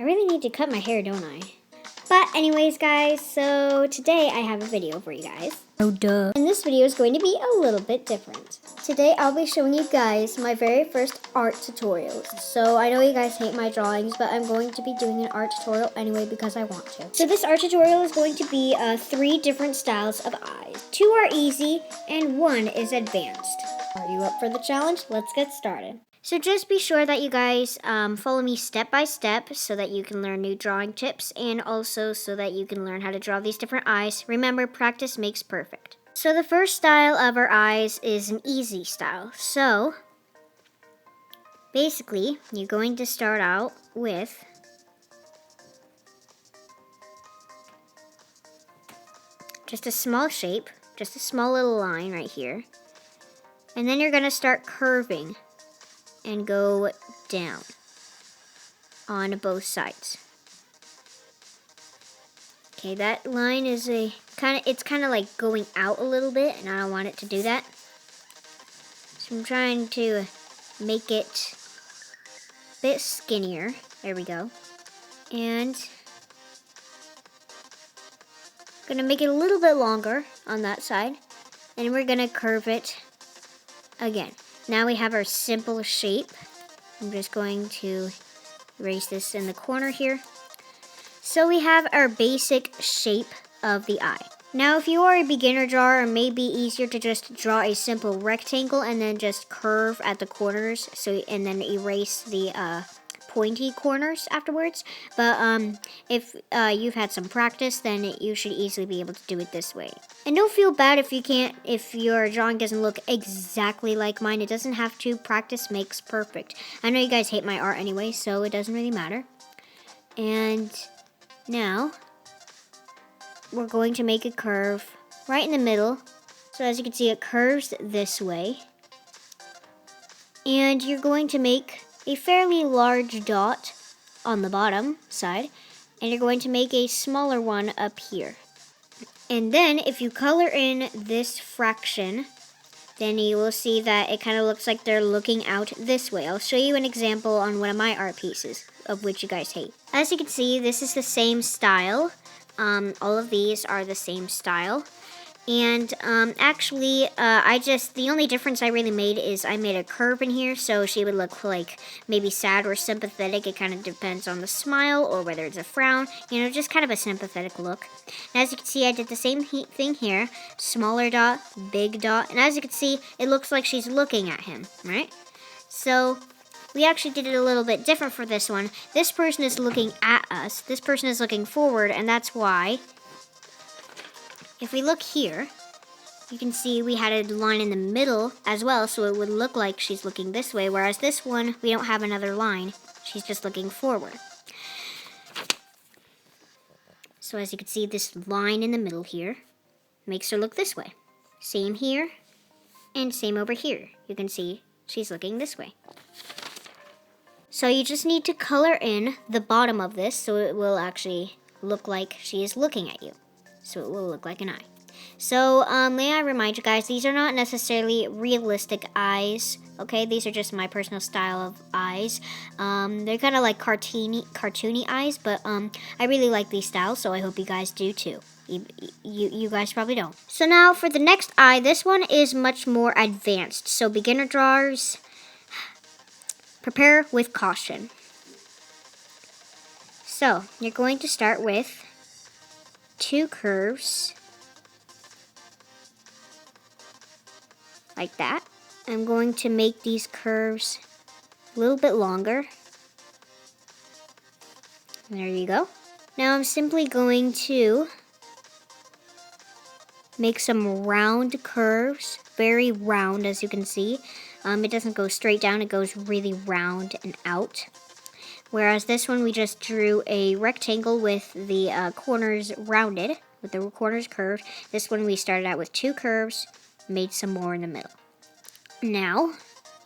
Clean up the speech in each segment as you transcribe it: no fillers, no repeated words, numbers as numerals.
I really need to cut my hair, don't I? But anyways, guys, so today I have a video for you guys. Oh, duh. And this video is going to be a little bit different. Today I'll be showing you guys my very first art tutorials. So I know you guys hate my drawings, but I'm going to be doing an art tutorial anyway because I want to. So this art tutorial is going to be 3 different styles of eyes. 2 are easy and 1 is advanced. Are you up for the challenge? Let's get started. So just be sure that you guys follow me step by step so that you can learn new drawing tips and also so that you can learn how to draw these different eyes. Remember, practice makes perfect. So the first style of our eyes is an easy style. So basically, you're going to start out with just a small shape, just a small little line right here. And then you're going to start curving and go down on both sides. Okay, that line is it's kind of like going out a little bit, and I don't want it to do that. So I'm trying to make it a bit skinnier. There we go. And I'm gonna make it a little bit longer on that side, and we're gonna curve it again. Now we have our simple shape. I'm just going to erase this in the corner here. So we have our basic shape of the eye. Now if you are a beginner drawer, it may be easier to just draw a simple rectangle and then just curve at the corners, and then erase the pointy corners afterwards. But if you've had some practice, then you should easily be able to do it this way. And don't feel bad if your drawing doesn't look exactly like mine. It doesn't have to. Practice makes perfect. I know you guys hate my art anyway, so it doesn't really matter. And now we're going to make a curve right in the middle. So as you can see, it curves this way. And you're going to make a fairly large dot on the bottom side, and you're going to make a smaller one up here. And then if you color in this fraction, then you will see that it kind of looks like they're looking out this way. I'll show you an example on one of my art pieces, of which you guys hate. As you can see, this is the same style. All of these are the same style. And actually, the only difference I really made is I made a curve in here, so she would look like maybe sad or sympathetic. It kind of depends on the smile or whether it's a frown, just kind of a sympathetic look. And as you can see, I did the same thing here, smaller dot, big dot, and as you can see, it looks like she's looking at him, right? So we actually did it a little bit different for this one. This person is looking at us, this person is looking forward, and that's why if we look here, you can see we had a line in the middle as well, so it would look like she's looking this way, whereas this one, we don't have another line. She's just looking forward. So as you can see, this line in the middle here makes her look this way. Same here, and same over here. You can see she's looking this way. So you just need to color in the bottom of this so it will actually look like she is looking at you. So it will look like an eye. So may I remind you guys, these are not necessarily realistic eyes, okay? These are just my personal style of eyes. They're kind of like cartoony eyes, but I really like these styles, so I hope you guys do too. You guys probably don't. So now for the next eye, this one is much more advanced. So beginner drawers, prepare with caution. So you're going to start with 2 curves like that. I'm going to make these curves a little bit longer. There you go. Now I'm simply going to make some round curves, very round as you can see. It doesn't go straight down, it goes really round and out. Whereas this one, we just drew a rectangle with the corners rounded, with the corners curved. This one, we started out with 2 curves, made some more in the middle. Now,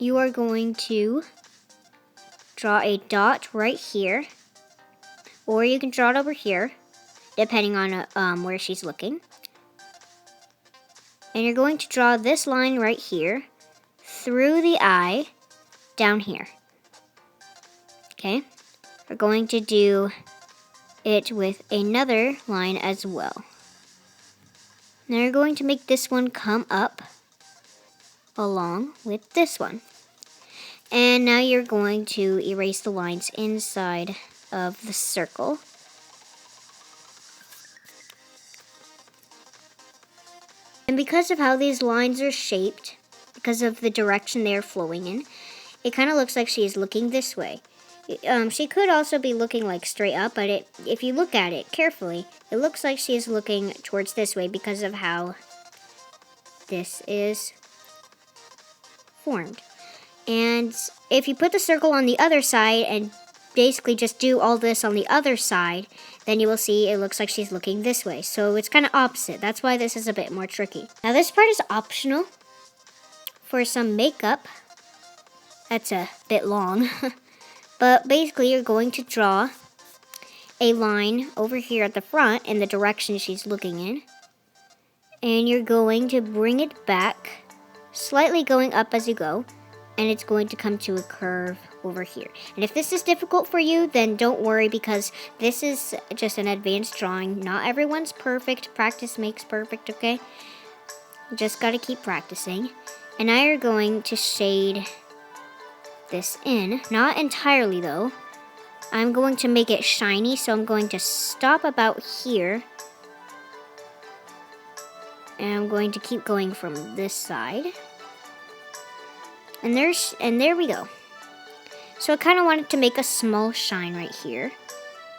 you are going to draw a dot right here, or you can draw it over here, depending on where she's looking. And you're going to draw this line right here, through the eye, down here. Okay? we're going to do it with another line as well. Now you're going to make this one come up along with this one. And now you're going to erase the lines inside of the circle. And because of how these lines are shaped, because of the direction they're flowing in, it kind of looks like she is looking this way. She could also be looking like straight up, but if you look at it carefully, it looks like she is looking towards this way because of how this is formed. And if you put the circle on the other side and basically just do all this on the other side, then you will see it looks like she's looking this way. So it's kind of opposite. That's why this is a bit more tricky. Now this part is optional for some makeup. That's a bit long. But basically you're going to draw a line over here at the front in the direction she's looking in. And you're going to bring it back, slightly going up as you go. And it's going to come to a curve over here. And if this is difficult for you, then don't worry, because this is just an advanced drawing. Not everyone's perfect. Practice makes perfect, okay? You just gotta keep practicing. And now you're going to shade this in. Not entirely though. I'm going to make it shiny, so I'm going to stop about here. And I'm going to keep going from this side. And there we go. So I kind of wanted to make a small shine right here.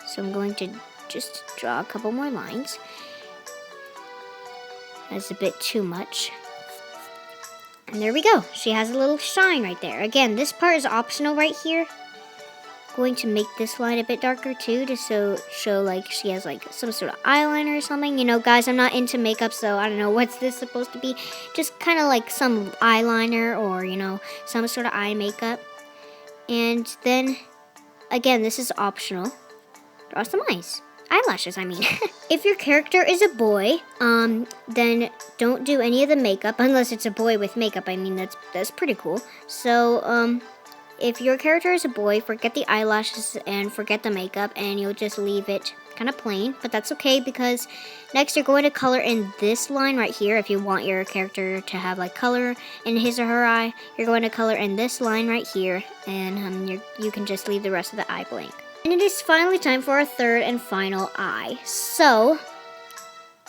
So I'm going to just draw a couple more lines. That's a bit too much. And there we go. She has a little shine right there. Again, this part is optional right here. Going to make this line a bit darker too, to show like she has like some sort of eyeliner or something. You know, guys, I'm not into makeup, so I don't know what's this supposed to be. Just kind of like some eyeliner or, you know, some sort of eye makeup. And then, again, this is optional. Draw some eyelashes, I mean. If your character is a boy, then don't do any of the makeup unless it's a boy with makeup. I mean, that's pretty cool. So, if your character is a boy, forget the eyelashes and forget the makeup, and you'll just leave it kind of plain. But that's okay, because next you're going to color in this line right here. If you want your character to have like color in his or her eye, you're going to color in this line right here, and you can just leave the rest of the eye blank. And it is finally time for our third and final eye. So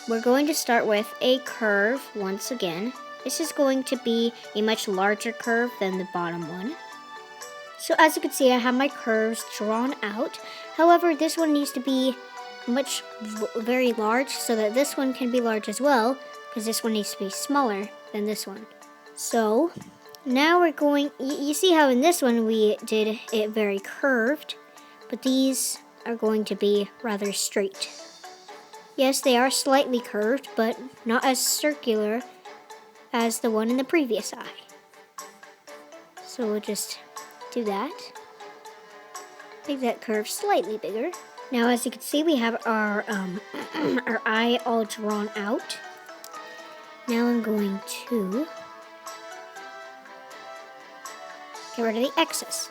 we're going to start with a curve once again. This is going to be a much larger curve than the bottom one. So as you can see, I have my curves drawn out. However, this one needs to be very large so that this one can be large as well, because this one needs to be smaller than this one. So now we're going, you see how in this one we did it very curved, but these are going to be rather straight. Yes, they are slightly curved, but not as circular as the one in the previous eye. So we'll just do that. Make that curve slightly bigger. Now, as you can see, we have our our eye all drawn out. Now I'm going to get rid of the excess.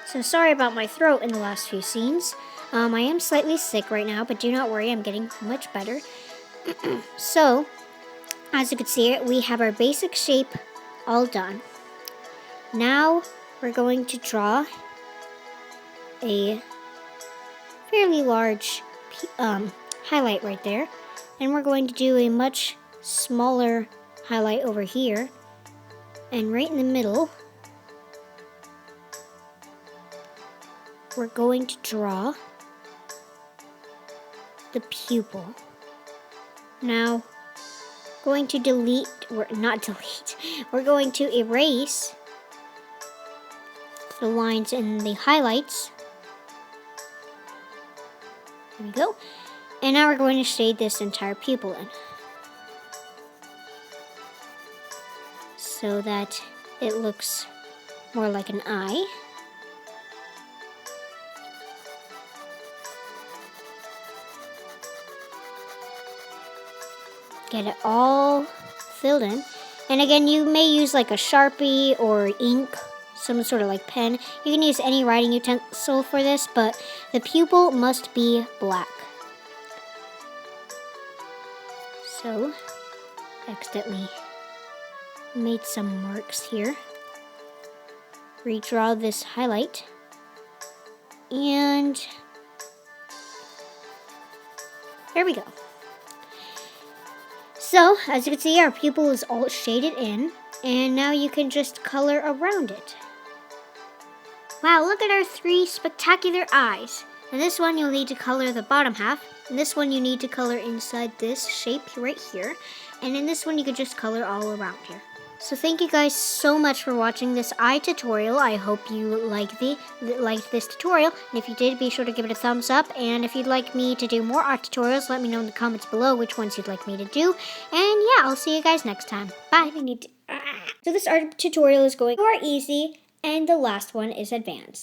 So sorry about my throat in the last few scenes. I am slightly sick right now, but do not worry, I'm getting much better. So, as you can see, we have our basic shape all done. Now we're going to draw a fairly large highlight right there, and we're going to do a much smaller highlight over here, and right in the middle we're going to draw the pupil. Now, we're going to erase the lines in the highlights. There we go. And now we're going to shade this entire pupil in, so that it looks more like an eye. Get it all filled in. And again, you may use like a Sharpie or ink, some sort of like pen. You can use any writing utensil for this, but the pupil must be black. So, accidentally made some marks here. Redraw this highlight. And there we go. So, as you can see, our pupil is all shaded in, and now you can just color around it. Wow, look at our 3 spectacular eyes. And this one you'll need to color the bottom half, and this one you need to color inside this shape right here, and in this one you can just color all around here. So thank you guys so much for watching this eye tutorial. I hope you liked this tutorial, and if you did, be sure to give it a thumbs up, and if you'd like me to do more art tutorials, let me know in the comments below which ones you'd like me to do, and yeah, I'll see you guys next time. Bye! So this art tutorial is going more easy, and the last one is advanced.